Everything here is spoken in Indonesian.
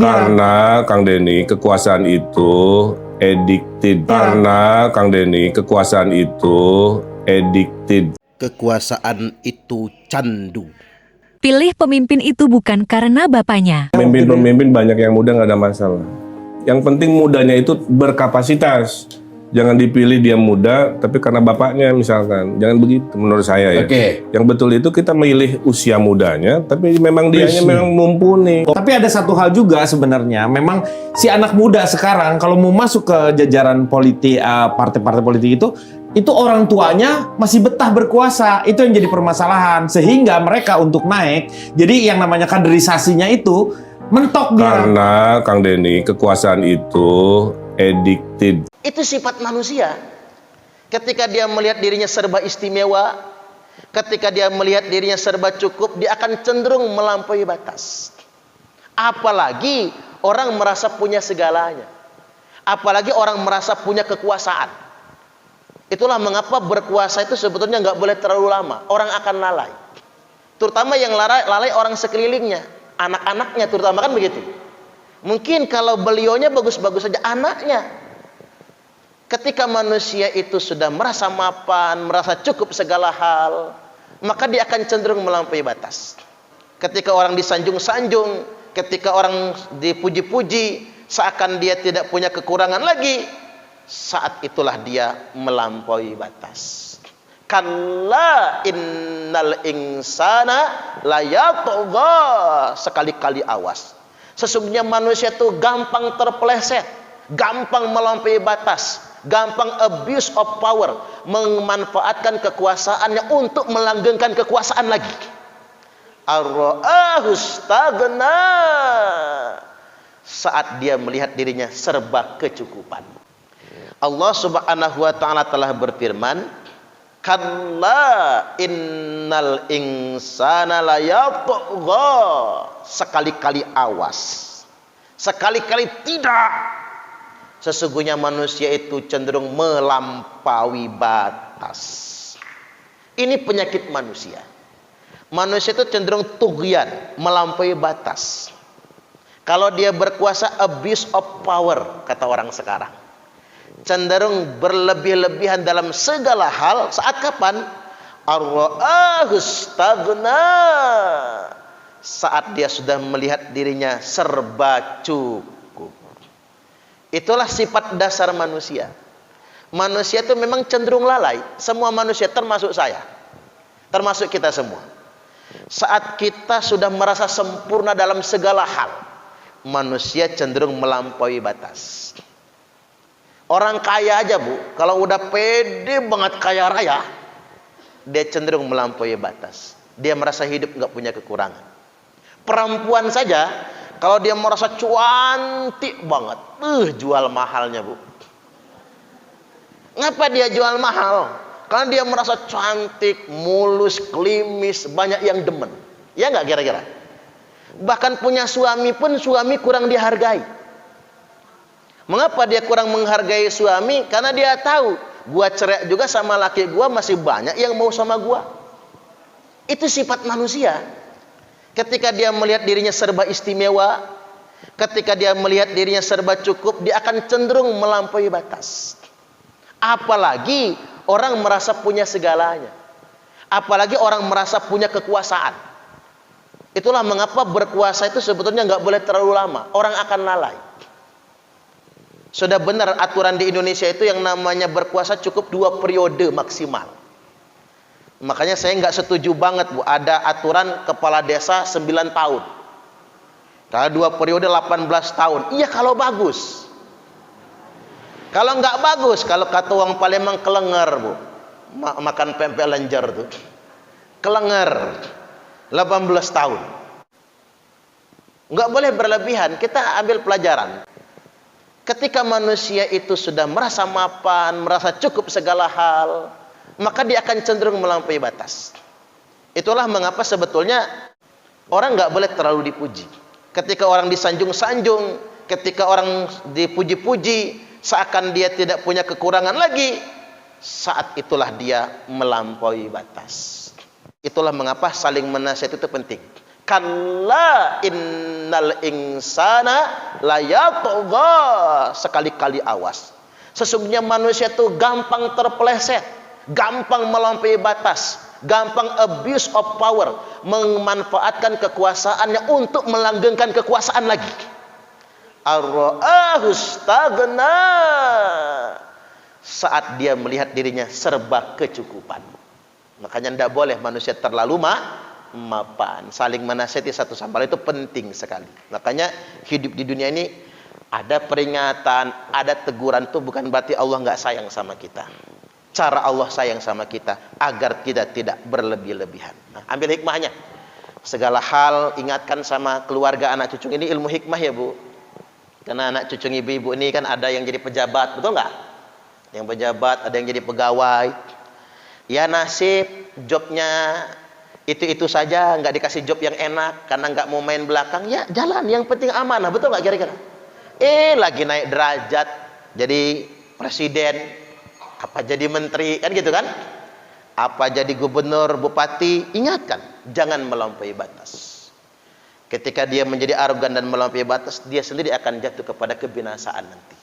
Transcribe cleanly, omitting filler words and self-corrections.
Karena Kang Denny kekuasaan itu addicted. Karena Kang Denny kekuasaan itu addicted. Kekuasaan itu candu. Pilih pemimpin itu bukan karena bapaknya. Pemimpin banyak yang muda nggak ada masalah. Yang penting mudanya itu berkapasitas. Jangan dipilih dia muda, tapi karena bapaknya misalkan. Jangan begitu menurut saya ya. Yang betul itu kita milih usia mudanya, tapi memang dianya memang mumpuni. Tapi ada satu hal juga sebenarnya, memang si anak muda sekarang kalau mau masuk ke jajaran politik, partai-partai politik itu orang tuanya masih betah berkuasa. Itu yang jadi permasalahan, sehingga mereka untuk naik, jadi yang namanya kaderisasinya itu mentok dia. Karena Kang Denny kekuasaan itu addicted. Itu sifat manusia. Ketika dia melihat dirinya serba istimewa, ketika dia melihat dirinya serba cukup, dia akan cenderung melampaui batas. Apalagi orang merasa punya segalanya. Apalagi orang merasa punya kekuasaan. Itulah mengapa berkuasa itu sebetulnya nggak boleh terlalu lama. Orang akan lalai. Terutama yang lalai orang sekelilingnya. Anak-anaknya terutama kan begitu. Mungkin kalau belionya bagus-bagus saja, anaknya. Ketika manusia itu sudah merasa mapan, merasa cukup segala hal, maka dia akan cenderung melampaui batas. Ketika orang disanjung-sanjung, ketika orang dipuji-puji, seakan dia tidak punya kekurangan lagi, saat itulah dia melampaui batas. Kalla innal insana layatgha, sekali-kali awas. Sesungguhnya manusia itu gampang terpeleset, gampang melampaui batas, gampang abuse of power, memanfaatkan kekuasaannya untuk melanggengkan kekuasaan lagi. Ar-ra'ahu staghna, saat dia melihat dirinya serba kecukupan. Allah Subhanahu wa taala telah berfirman, kalla innal insana layatgha, sekali-kali awas, sekali-kali tidak. Sesungguhnya manusia itu cenderung melampaui batas. Ini penyakit manusia. Manusia itu cenderung tughyan, melampaui batas. Kalau dia berkuasa, abuse of power, kata orang sekarang. Cenderung berlebih-lebihan dalam segala hal. Saat kapan? Ar-ra'ahu staghna, saat dia sudah melihat dirinya serba cukup. Itulah sifat dasar manusia. Manusia itu memang cenderung lalai. Semua manusia, termasuk saya, termasuk kita semua. Saat kita sudah merasa sempurna dalam segala hal, manusia cenderung melampaui batas. Orang kaya aja bu, kalau udah pede banget kaya raya, dia cenderung melampaui batas. Dia merasa hidup nggak punya kekurangan. Perempuan saja, kalau dia merasa cantik banget, jual mahalnya bu. Ngapa dia jual mahal? Karena dia merasa cantik, mulus, klimis, banyak yang demen. Ya nggak kira-kira? Bahkan punya suami pun, suami kurang dihargai. Mengapa dia kurang menghargai suami? Karena dia tahu, gua cerai juga sama laki gua, masih banyak yang mau sama gua. Itu sifat manusia. Ketika dia melihat dirinya serba istimewa, ketika dia melihat dirinya serba cukup, dia akan cenderung melampaui batas. Apalagi orang merasa punya segalanya. Apalagi orang merasa punya kekuasaan. Itulah mengapa berkuasa itu sebetulnya nggak boleh terlalu lama. Orang akan lalai. Sudah benar aturan di Indonesia itu yang namanya berkuasa cukup 2 periode maksimal. Makanya saya nggak setuju banget bu, ada aturan kepala desa 9 tahun. Kalau 2 periode 18 tahun. Iya kalau bagus. Kalau nggak bagus, kalau kata orang Palembang kelenger bu, makan pempek lenjer tuh, kelenger 18 tahun. Nggak boleh berlebihan. Kita ambil pelajaran. Ketika manusia itu sudah merasa mapan, merasa cukup segala hal, maka dia akan cenderung melampaui batas. Itulah mengapa sebetulnya orang nggak boleh terlalu dipuji. Ketika orang disanjung-sanjung, ketika orang dipuji-puji, seakan dia tidak punya kekurangan lagi, saat itulah dia melampaui batas. Itulah mengapa saling menasihati itu penting. Kalla innal insana layatgha. Sekali-kali awas. Sesungguhnya manusia itu gampang terpeleset, gampang melampaui batas, gampang abuse of power, memanfaatkan kekuasaannya untuk melanggengkan kekuasaan lagi. Ar-ra'ahu istaghna. Saat dia melihat dirinya serba kecukupan. Makanya tidak boleh manusia terlalu mapan. Saling menasihati satu sama lain itu penting sekali. Makanya hidup di dunia ini ada peringatan, ada teguran, itu bukan berarti Allah nggak sayang sama kita. Cara Allah sayang sama kita agar kita tidak berlebih-lebihan. Nah, ambil hikmahnya. Segala hal ingatkan sama keluarga anak cucu ini ilmu hikmah ya Bu. Karena anak cucu ibu-ibu ini kan ada yang jadi pejabat, betul nggak? Yang pejabat, ada yang jadi pegawai. Ya nasib jobnya itu saja, nggak dikasih job yang enak karena nggak mau main belakang. Ya jalan, yang penting amanah, betul nggak kira-kira? Lagi naik derajat jadi presiden, apa jadi menteri, kan gitu kan? Apa jadi gubernur, bupati, ingatkan, jangan melampaui batas. Ketika dia menjadi arogan dan melampaui batas, dia sendiri akan jatuh kepada kebinasaan nanti.